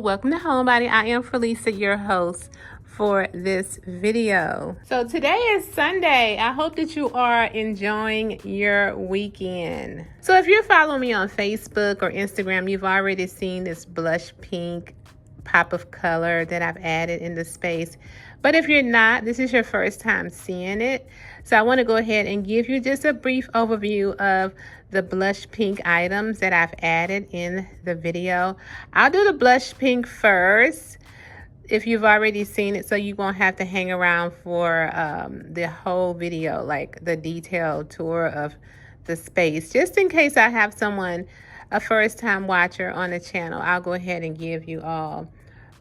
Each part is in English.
welcome to Homebody. I am Felicia, your host for this video. So today is Sunday. I hope that you are enjoying your weekend. So if you're following me on Facebook or Instagram, you've already seen this blush pink pop of color that I've added in the space. But if you're not, this is your first time seeing it. So I want to go ahead and give you just a brief overview of the blush pink items that I've added in the video. I'll do the blush pink first if you've already seen it, so you won't have to hang around for the whole video, like the detailed tour of the space. Just in case I have someone, a first-time watcher on the channel, I'll go ahead and give you all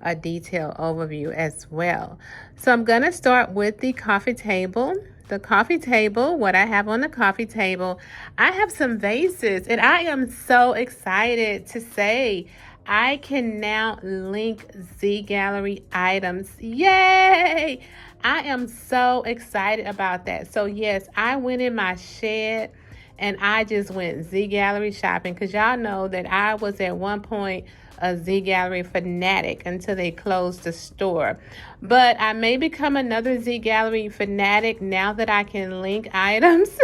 a detailed overview as well. So I'm gonna start with the coffee table. The coffee table, what I have on the coffee table, I have some vases, and I am so excited to say I can now link Zgallerie items. Yay! I am so excited about that. So yes, I went in my shed and I just went Zgallerie shopping, because y'all know that I was at one point a Zgallerie fanatic until they closed the store. But I may become another Zgallerie fanatic now that I can link items.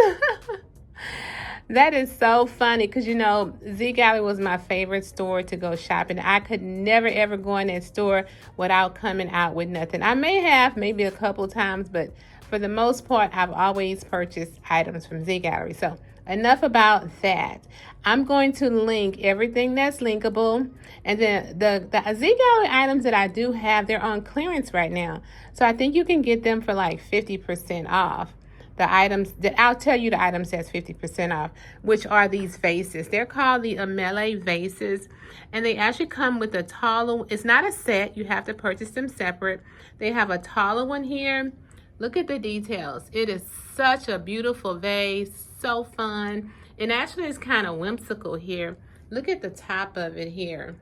That is so funny, because you know, Zgallerie was my favorite store to go shopping. I could never ever go in that store without coming out with nothing. I may have maybe a couple times, but for the most part, I've always purchased items from Zgallerie. So enough about that. I'm going to link everything that's linkable. And then the Zgallerie items that I do have, they're on clearance right now. So I think you can get them for like 50% off. The items that I'll tell you, the items that's 50% off, which are these vases. They're called the Amelia vases, and they actually come with a taller. It's not a set. You have to purchase them separate. They have a taller one here. Look at the details. It is such a beautiful vase, so fun. And actually it's kind of whimsical here. Look at the top of it here.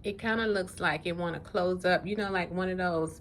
It kind of looks like it want to close up, you know, like one of those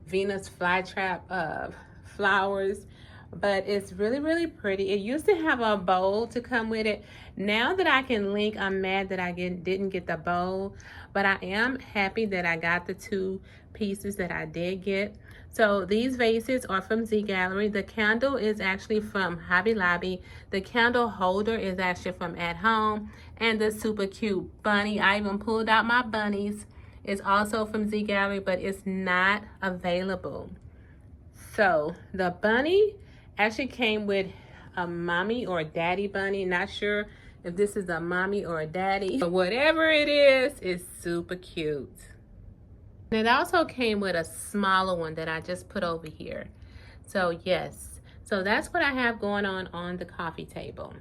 Venus flytrap flowers. But it's really, really pretty. It used to have a bowl to come with it. Now that I can link, I'm mad that I didn't get the bowl. But I am happy that I got the two pieces that I did get. So these vases are from Zgallerie. The candle is actually from Hobby Lobby. The candle holder is actually from At Home. And the super cute bunny, I even pulled out my bunnies, is also from Zgallerie, but it's not available. So the bunny actually came with a mommy or a daddy bunny. Not sure if this is a mommy or a daddy, but whatever it is, it's super cute. And it also came with a smaller one that I just put over here. So yes, so that's what I have going on the coffee table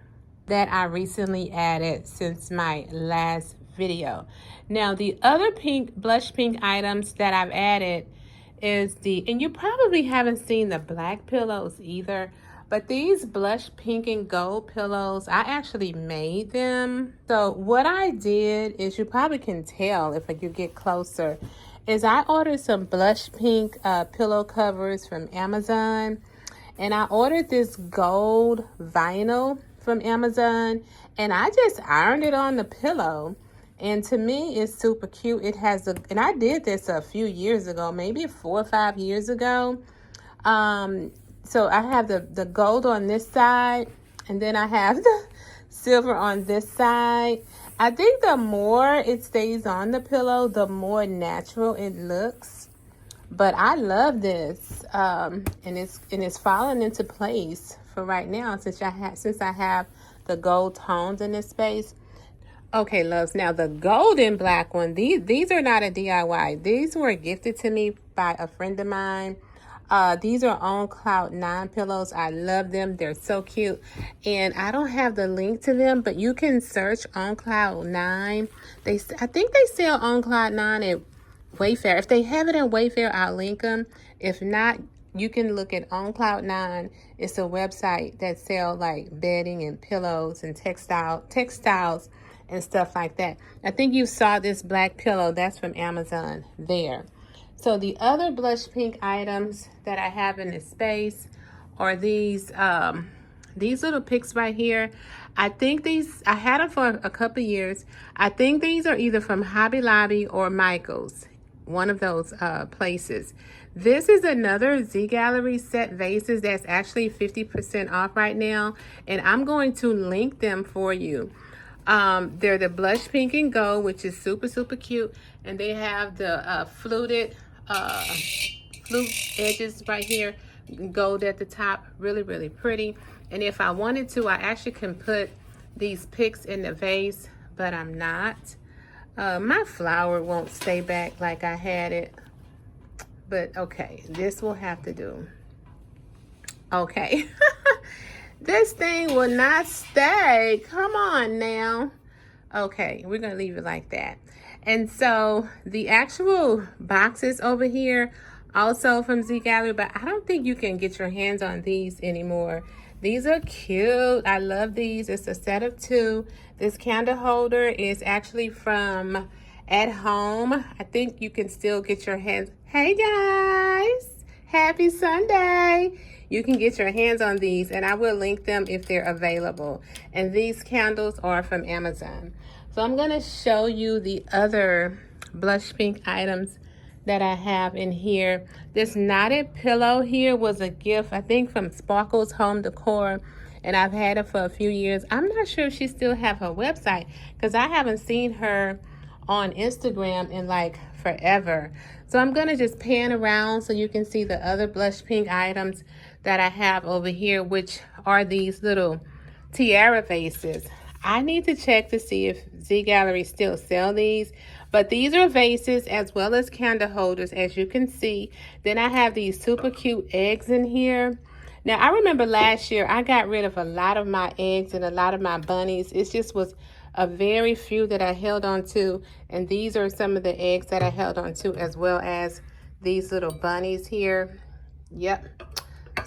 that I recently added since my last video. Now the other pink, blush pink items that I've added is and you probably haven't seen the black pillows either, but these blush pink and gold pillows, I actually made them. So what I did is, you probably can tell if you get closer, is I ordered some blush pink pillow covers from Amazon, and I ordered this gold vinyl from Amazon, and I just ironed it on the pillow. And to me, it's super cute. It has and I did this a few years ago, maybe 4 or 5 years ago. So I have the gold on this side, and then I have the silver on this side. I think the more it stays on the pillow, the more natural it looks. But I love this, and it's falling into place for right now, since I have the gold tones in this space. Okay, loves, now the golden black one, these are not a DIY. These were gifted to me by a friend of mine. These are on Cloud 9 pillows. I love them. They're so cute. And I don't have the link to them, but you can search on Cloud 9. I think they sell on Cloud 9 at Wayfair. If they have it in Wayfair, I'll link them. If not, you can look at On Cloud 9. It's a website that sells like bedding and pillows and textiles and stuff like that. I think you saw this black pillow. That's from Amazon there. So the other blush pink items that I have in this space are these little picks right here. I think these, I had them for a couple of years. I think these are either from Hobby Lobby or Michael's, one of those places. This is another Zgallerie set vases that's actually 50% off right now, and I'm going to link them for you. They're the blush pink and gold, which is super, super cute, and they have the fluted flute edges right here, gold at the top, really, really pretty. And if I wanted to, I actually can put these picks in the vase, but I'm not. My flower won't stay back like I had it, but okay, this will have to do. Okay. This thing will not stay. Come on now. Okay, we're gonna leave it like that. And so the actual boxes over here, also from Zgallerie, but I don't think you can get your hands on these anymore. These are cute. I love these. It's a set of 2. This candle holder is actually from At Home. I think you can still get your hands. Hey guys, happy Sunday. You can get your hands on these, and I will link them if they're available. And these candles are from Amazon. So I'm gonna show you the other blush pink items that I have in here. This knotted pillow here was a gift, I think, from Sparkle's Home Decor, and I've had it for a few years. I'm not sure if she still have her website, because I haven't seen her on Instagram in like forever. So I'm gonna just pan around so you can see the other blush pink items that I have over here, which are these little tiara vases. I need to check to see if Zgallerie still sell these, but these are vases as well as candle holders, as you can see. Then I have these super cute eggs in here. Now, I remember last year I got rid of a lot of my eggs and a lot of my bunnies. It just was a very few that I held on to, and these are some of the eggs that I held on to, as well as these little bunnies here. Yep.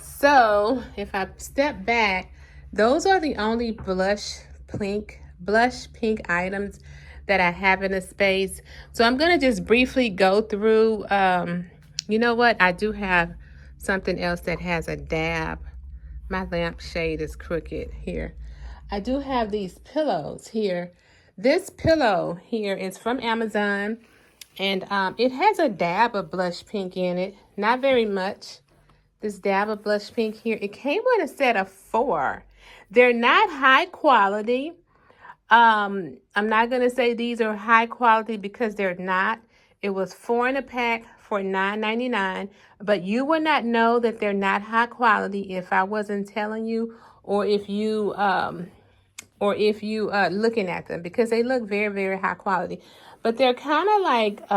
So if I step back, those are the only blush pink items that I have in a space. So I'm gonna just briefly go through. You know what? I do have something else that has a dab. My lampshade is crooked here. I do have these pillows here. This pillow here is from Amazon, and it has a dab of blush pink in it. Not very much. This dab of blush pink here. It came with a set of 4. They're not high quality. I'm not going to say these are high quality because they're not. It was 4 in a pack for $9.99, but you would not know that they're not high quality if I wasn't telling you, or if you looking at them, because they look very, very high quality. But they're kind of like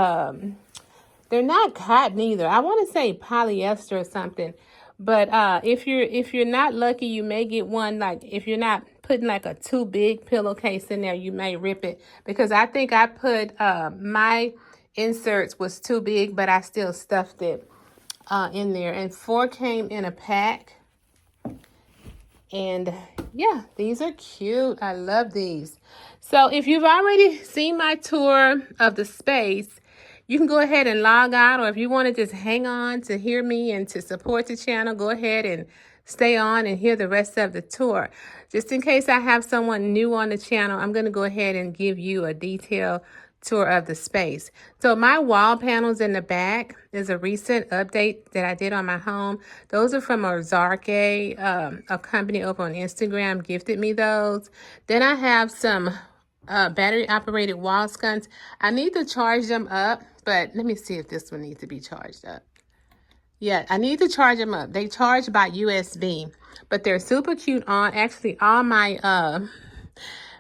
they're not cotton either. I want to say polyester or something. But if you're not lucky, you may get one, like if you're not putting like a too big pillowcase in there, you may rip it. Because I think I put my inserts was too big, but I still stuffed it in there. And 4 came in a pack. And yeah, these are cute. I love these. So if you've already seen my tour of the space, you can go ahead and log out, or if you want to just hang on to hear me and to support the channel, go ahead and stay on and hear the rest of the tour. Just in case I have someone new on the channel, I'm going to go ahead and give you a detailed tour of the space. So my wall panels in the back is a recent update that I did on my home. Those are from Zgallerie, a company over on Instagram gifted me those. Then I have some battery operated wall sconces. I need to charge them up, but let me see if this one needs to be charged up. Yeah, I need to charge them up. They charge by USB, but they're super cute on actually all my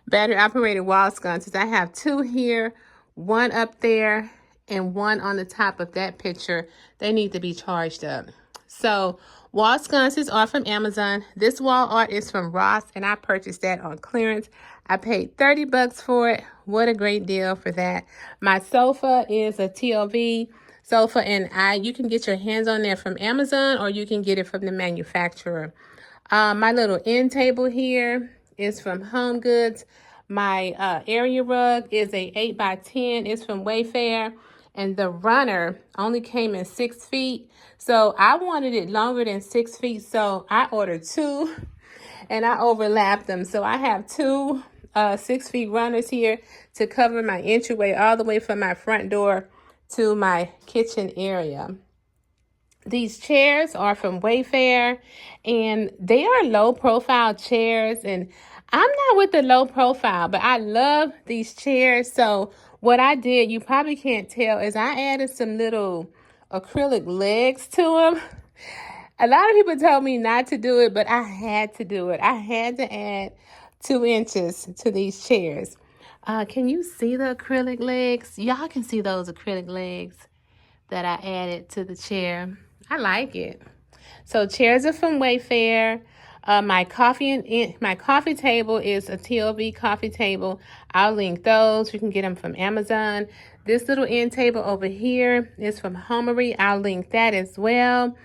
battery operated wall sconces. I have 2 here, 1 up there, and 1 on the top of that picture. They need to be charged up. So wall sconces are from Amazon. This wall art is from Ross, and I purchased that on clearance. I paid $30 for it. What a great deal for that. My sofa is a TLV sofa, and you can get your hands on there from Amazon, or you can get it from the manufacturer. My little end table here is from Home Goods. My area rug is a 8x10. It's from Wayfair. And the runner only came in 6 feet. So I wanted it longer than 6 feet. So I ordered 2. and I overlapped them. So I have two 6 feet runners here to cover my entryway all the way from my front door to my kitchen area. These chairs are from Wayfair, and they are low profile chairs, and I'm not with the low profile, but I love these chairs. So what I did, you probably can't tell, is I added some little acrylic legs to them. A lot of people told me not to do it, but I had to do it. I had to add 2 inches to these chairs. Can you see the acrylic legs? Y'all can see those acrylic legs that I added to the chair. I like it. So chairs are from Wayfair. My coffee table is a TLV coffee table. I'll link those. You can get them from Amazon. This little end table over here is from Homary. I'll link that as well.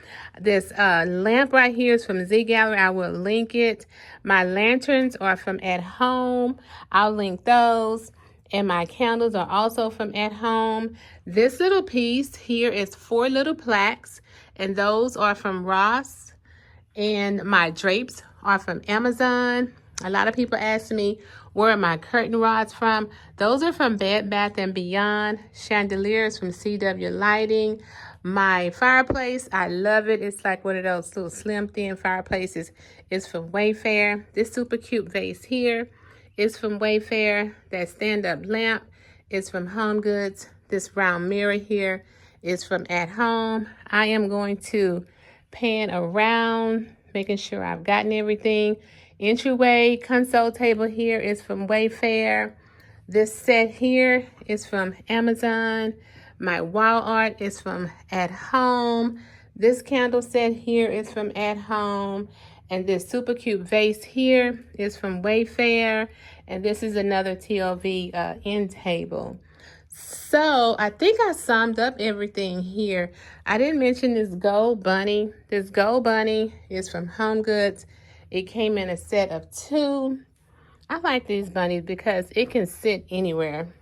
This lamp right here is from Zgallerie. I will link it. My lanterns are from At Home. I'll link those. And my candles are also from At Home. This little piece here is 4 little plaques, and those are from Ross. And my drapes are from Amazon. A lot of people ask me, where are my curtain rods from? Those are from Bed Bath & Beyond. Chandeliers from CW Lighting. My fireplace, I love it. It's like one of those little slim thin fireplaces. It's from Wayfair. This super cute vase here is from Wayfair. That stand-up lamp is from Home Goods. This round mirror here is from At Home. I am going to pan around, making sure I've gotten everything. Entryway console table here is from Wayfair. This set here is from Amazon. My wall art is from At Home. This candle set here is from At Home. And this super cute vase here is from Wayfair. And this is another TLV end table. So I think I summed up everything here. I didn't mention this gold bunny. This gold bunny is from Home Goods. It came in a set of 2. I like these bunnies because it can sit anywhere.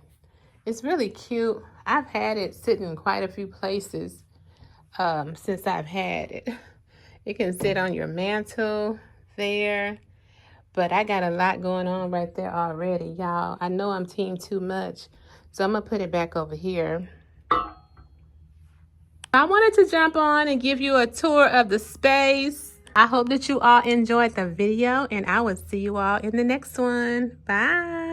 It's really cute. I've had it sitting in quite a few places since I've had it. It can sit on your mantle there. But I got a lot going on right there already, y'all. I know I'm team too much. So I'm going to put it back over here. I wanted to jump on and give you a tour of the space. I hope that you all enjoyed the video, and I will see you all in the next one. Bye.